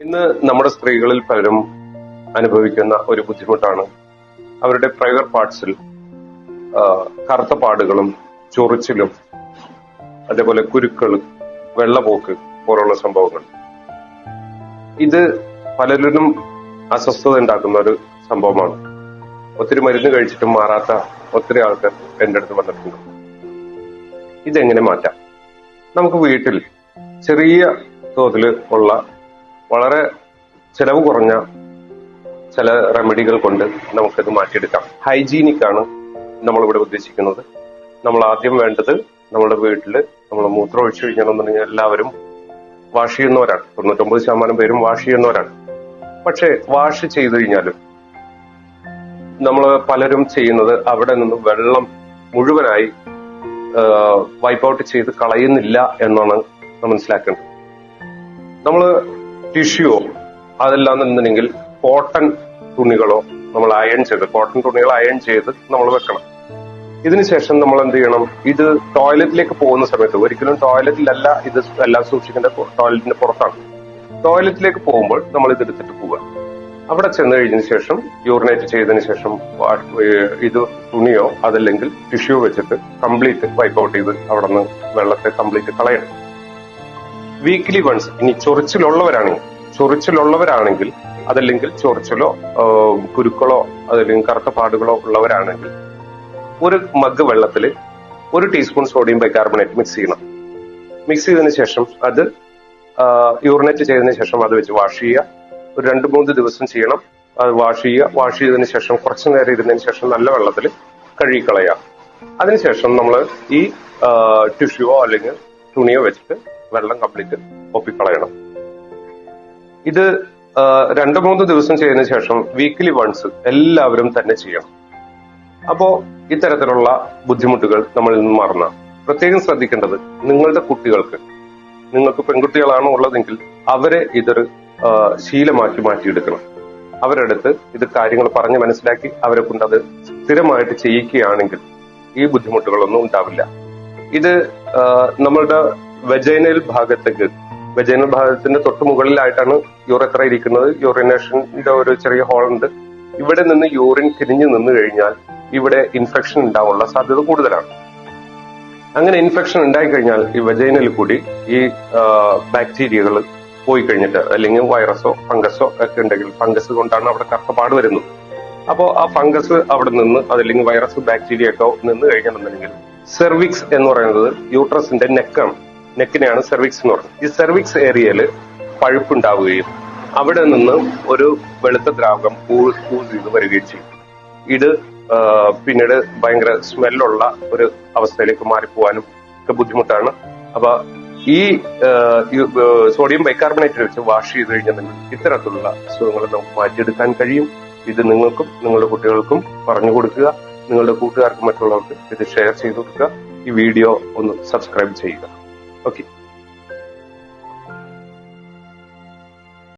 ഇന്ന് നമ്മുടെ സ്ത്രീകളിൽ പലരും അനുഭവിക്കുന്ന ഒരു ബുദ്ധിമുട്ടാണ് അവരുടെ പ്രൈവറ്റ് പാർട്സിൽ കറുത്ത പാടുകളും ചൊറിച്ചിലും അതേപോലെ കുരുക്കൾ, വെള്ളപോക്ക് പോലുള്ള സംഭവങ്ങൾ. ഇത് പലരിലും അസ്വസ്ഥത ഉണ്ടാക്കുന്ന ഒരു സംഭവമാണ്. ഒത്തിരി മരുന്ന് കഴിച്ചിട്ടും മാറാത്ത ഒത്തിരി ആൾക്കാർ എൻ്റെ അടുത്ത് വന്നിട്ടുണ്ട്. ഇതെങ്ങനെ മാറ്റാം? നമുക്ക് വീട്ടിൽ ചെറിയ തോതിൽ ഉള്ള വളരെ ചെലവ് കുറഞ്ഞ ചില റെമഡികൾ കൊണ്ട് നമുക്കിത് മാറ്റിയെടുക്കാം. ഹൈജീനിക് ആണ് നമ്മളിവിടെ ഉദ്ദേശിക്കുന്നത്. നമ്മൾ ആദ്യം വേണ്ടത്, നമ്മുടെ വീട്ടിൽ നമ്മൾ മൂത്രം ഒഴിച്ചു കഴിഞ്ഞാണെന്നുണ്ടെങ്കിൽ എല്ലാവരും വാഷ് ചെയ്യുന്നവരാണ്. 99% പേരും വാഷ് ചെയ്യുന്നവരാണ്. പക്ഷെ വാഷ് ചെയ്തു കഴിഞ്ഞാലും നമ്മൾ പലരും ചെയ്യുന്നത് അവിടെ നിന്ന് വെള്ളം മുഴുവനായി വൈപ്പ് ഔട്ട് ചെയ്ത് കളയുന്നില്ല എന്നാണ് മനസ്സിലാക്കേണ്ടത്. നമ്മൾ ടിഷ്യൂയോ അതല്ലാന്നുണ്ടെങ്കിൽ കോട്ടൺ തുണികളോ നമ്മൾ കോട്ടൺ തുണികൾ അയൺ ചെയ്ത് നമ്മൾ വെക്കണം. ഇതിനുശേഷം നമ്മൾ എന്ത് ചെയ്യണം? ഇത് ടോയ്ലറ്റിലേക്ക് പോകുന്ന സമയത്ത്, ഒരിക്കലും ടോയ്ലറ്റിലല്ല ഇത് എല്ലാം സൂക്ഷിക്കേണ്ട, ടോയ്ലറ്റിന്റെ പുറത്താണ്. ടോയ്ലറ്റിലേക്ക് പോകുമ്പോൾ നമ്മൾ ഇത് എടുത്തിട്ട് പോവുക. അവിടെ ചെന്ന് കഴിഞ്ഞതിന് ശേഷം യൂറിനേറ്റ് ചെയ്തതിന് ശേഷം ഇത് തുണിയോ അതല്ലെങ്കിൽ ടിഷ്യൂ വെച്ചിട്ട് കംപ്ലീറ്റ് വൈപ്പ് ഔട്ട് ചെയ്ത് അവിടെ നിന്ന് വെള്ളത്തെ കംപ്ലീറ്റ് കളയണം. Weekly once. ഇനി ചൊറിച്ചിലുള്ളവരാണെങ്കിൽ അതല്ലെങ്കിൽ ചൊറിച്ചിലോ കുരുക്കളോ അതല്ലെങ്കിൽ കറുത്ത പാടുകളോ ഉള്ളവരാണെങ്കിൽ ഒരു മഗ് വെള്ളത്തിൽ 1 ടീസ്പൂൺ സോഡിയം ബൈകാർബണേറ്റ് മിക്സ് ചെയ്യണം. മിക്സ് ചെയ്തതിനു ശേഷം അത് യൂറിനേറ്റ് ചെയ്തതിനു ശേഷം അത് വെച്ച് വാഷ് ചെയ്യുക. ഒരു 2-3 ദിവസം ചെയ്യണം. അത് വാഷ് ചെയ്തതിനു ശേഷം കുറച്ചു നേരം ഇരുന്നതിന് ശേഷം നല്ല വെള്ളത്തിൽ കഴുകിക്കളയുക. അതിനുശേഷം നമ്മൾ ഈ ടിഷ്യൂവോ അല്ലെങ്കിൽ തുണിയോ വെച്ചിട്ട് വെള്ളം കംപ്ലീറ്റ് ഒപ്പിക്കളയണം. ഇത് 2-3 ദിവസം ചെയ്തതിനു ശേഷം വീക്ക്ലി വൺസ് എല്ലാവരും തന്നെ ചെയ്യണം. അപ്പോ ഇത്തരത്തിലുള്ള ബുദ്ധിമുട്ടുകൾ നമ്മളിൽ നിന്ന് മാറുന്ന. പ്രത്യേകം ശ്രദ്ധിക്കേണ്ടത്, നിങ്ങളുടെ കുട്ടികൾക്ക്, നിങ്ങൾക്ക് പെൺകുട്ടികളാണ് ഉള്ളതെങ്കിൽ അവരെ ഇതൊരു ശീലമാക്കി മാറ്റിയെടുക്കണം. അവരുടെ അടുത്ത് ഇത് കാര്യങ്ങൾ പറഞ്ഞ് മനസ്സിലാക്കി അവരെ കൊണ്ട് അത് സ്ഥിരമായിട്ട് ചെയ്യിക്കുകയാണെങ്കിൽ ഈ ബുദ്ധിമുട്ടുകളൊന്നും ഉണ്ടാവില്ല. ഇത് നമ്മളുടെ വെജൈനൽ ഭാഗത്തിന്റെ തൊട്ട് മുകളിലായിട്ടാണ് യൂറത്ര ഇരിക്കുന്നത്. യൂറിനേഷന്റെ ഒരു ചെറിയ ഹോൾ ഉണ്ട്. ഇവിടെ നിന്ന് യൂറിൻ തിരിഞ്ഞു നിന്ന് കഴിഞ്ഞാൽ ഇവിടെ ഇൻഫെക്ഷൻ ഉണ്ടാവാനുള്ള സാധ്യത കൂടുതലാണ്. അങ്ങനെ ഇൻഫെക്ഷൻ ഉണ്ടായി കഴിഞ്ഞാൽ ഈ വെജൈനയിൽ കൂടി ഈ ബാക്ടീരിയകൾ പോയി കഴിഞ്ഞിട്ട്, അല്ലെങ്കിൽ വൈറസോ ഫംഗസോ ഒക്കെ ഉണ്ടെങ്കിൽ, ഫംഗസ് കൊണ്ടാണ് അവിടെ കറുത്തപാട് വരുന്നത്. അപ്പോൾ ആ ഫംഗസ് അവിടെ നിന്ന് അതല്ലെങ്കിൽ വൈറസ് ബാക്ടീരിയ ഒക്കെ നിന്ന് കഴിഞ്ഞിട്ടുണ്ടെങ്കിൽ സെർവിക്സ് എന്ന് പറയുന്നത് യൂട്രസിന്റെ നെക്കിനെയാണ് സെർവിക്സ് എന്ന് പറയുന്നത്. ഈ സെർവിക്സ് ഏരിയയിൽ പഴുപ്പുണ്ടാവുകയും അവിടെ നിന്ന് ഒരു വെളുത്ത ദ്രാവകം ഊസ് ചെയ്ത് വരികയും ചെയ്യും. ഇത് പിന്നീട് ഭയങ്കര സ്മെല്ലുള്ള ഒരു അവസ്ഥയിലേക്ക് മാറിപ്പോവാനും ഒക്കെ ബുദ്ധിമുട്ടാണ്. അപ്പൊ ഈ സോഡിയം ബൈകാർബണേറ്റ് വെച്ച് വാഷ് ചെയ്ത് കഴിഞ്ഞിട്ടുണ്ടെങ്കിൽ ഇത്തരത്തിലുള്ള അസുഖങ്ങൾ നമുക്ക് മാറ്റിയെടുക്കാൻ കഴിയും. ഇത് നിങ്ങൾക്കും നിങ്ങളുടെ കുട്ടികൾക്കും പറഞ്ഞു കൊടുക്കുക. നിങ്ങളുടെ കൂട്ടുകാർക്കും മറ്റുള്ളവർക്ക് ഇത് ഷെയർ ചെയ്ത് കൊടുക്കുക. ഈ വീഡിയോ ഒന്ന് സബ്സ്ക്രൈബ് ചെയ്യുക. ഓക്കെ.